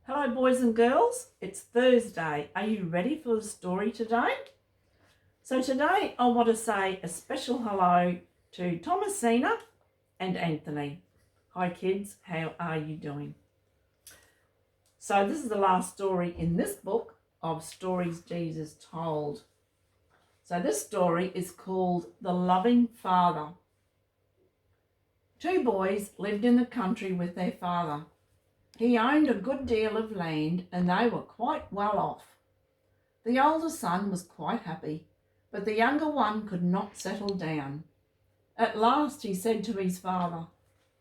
Hello boys and girls, it's Thursday. Are you ready for the story today? So today I want to say a special hello to Thomasina and Anthony. Hi kids, how are you doing? So this is the last story in this book of Stories Jesus Told. So this story is called The Loving Father. Two boys lived in the country with their father. He owned a good deal of land and they were quite well off. The older son was quite happy, but the younger one could not settle down. At last he said to his father,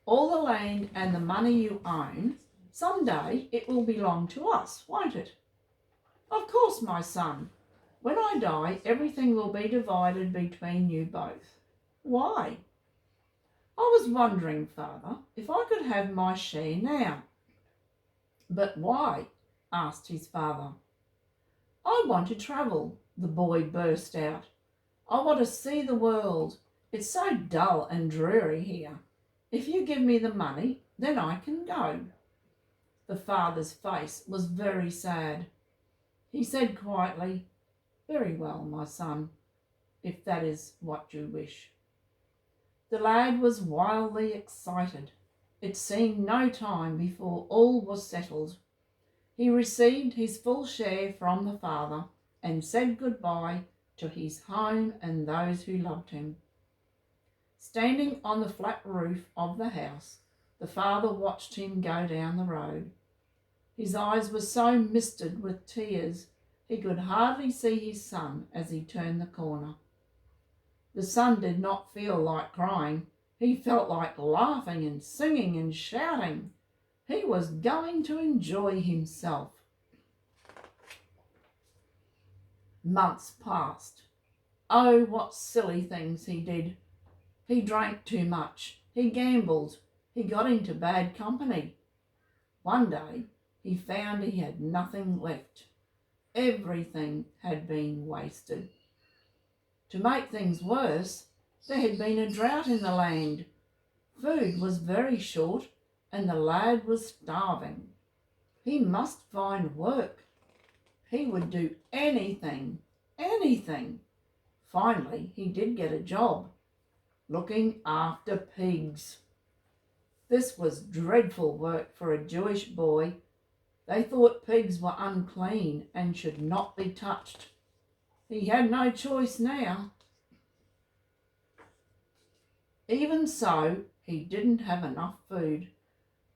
"All the land and the money you own, someday it will belong to us, won't it?" "Of course, my son. When I die, everything will be divided between you both." "Why?" "I was wondering, father, if I could have my share now." "But why?" asked his father. "I want to travel," the boy burst out. "I want to see the world. It's so dull and dreary here. If you give me the money, then I can go." The father's face was very sad. He said quietly, "Very well, my son, if that is what you wish." The lad was wildly excited. It seemed no time before all was settled. He received his full share from the father and said goodbye to his home and those who loved him. Standing on the flat roof of the house, the father watched him go down the road. His eyes were so misted with tears he could hardly see his son as he turned the corner. The son did not feel like crying. He felt like laughing and singing and shouting. He was going to enjoy himself. Months passed. Oh, what silly things he did. He drank too much. He gambled. He got into bad company. One day he found he had nothing left. Everything had been wasted. To make things worse, there had been a drought in the land. Food was very short and the lad was starving. He must find work. He would do anything. Finally, he did get a job, looking after pigs. This was dreadful work for a Jewish boy. They thought pigs were unclean and should not be touched. He had no choice now. Even so, he didn't have enough food.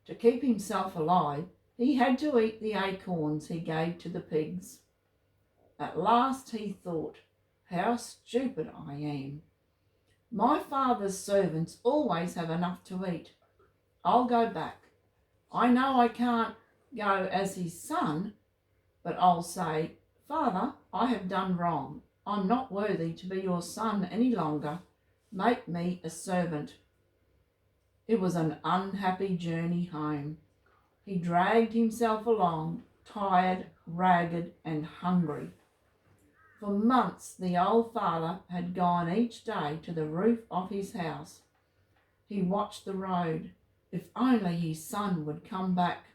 To keep himself alive, he had to eat the acorns he gave to the pigs. At last he thought, "How stupid I am. My father's servants always have enough to eat. I'll go back. I know I can't go as his son, but I'll say, 'Father, I have done wrong. I'm not worthy to be your son any longer. Make me a servant.'" It was an unhappy journey home. He dragged himself along, tired, ragged, and hungry. For months the old father had gone each day to the roof of his house. He watched the road. If only his son would come back.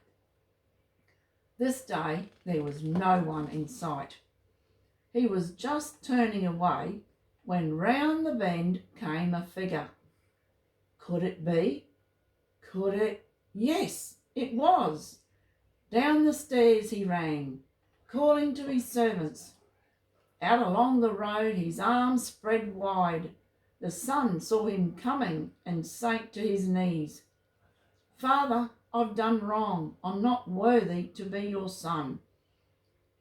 This day there was no one in sight. He was just turning away when round the bend came a figure. Could it be? Could it? Yes, it was. Down the stairs he ran, calling to his servants. Out along the road, his arms spread wide. The son saw him coming and sank to his knees. "Father, I've done wrong. I'm not worthy to be your son."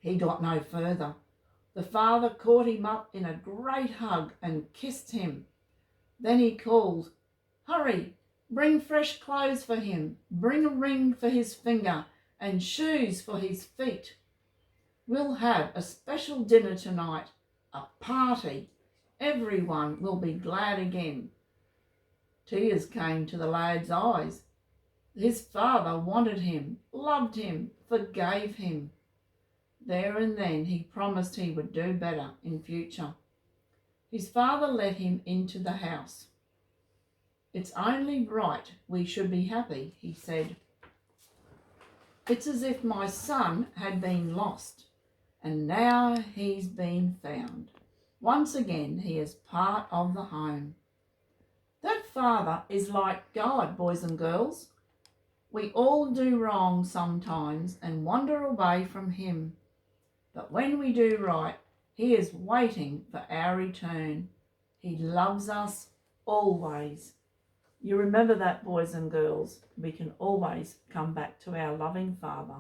He got no further. The father caught him up in a great hug and kissed him. Then he called, "Hurry, bring fresh clothes for him. Bring a ring for his finger and shoes for his feet. We'll have a special dinner tonight, a party. Everyone will be glad again." Tears came to the lad's eyes. His father wanted him, loved him, forgave him. There and then he promised he would do better in future. His father led him into the house. "It's only right we should be happy," he said. It's as if my son had been lost, and now he's been found. Once again, he is part of the home. That father is like God, boys and girls. We all do wrong sometimes and wander away from him. But when we do right, he is waiting for our return. He loves us always. You remember that, boys and girls. We can always come back to our loving Father.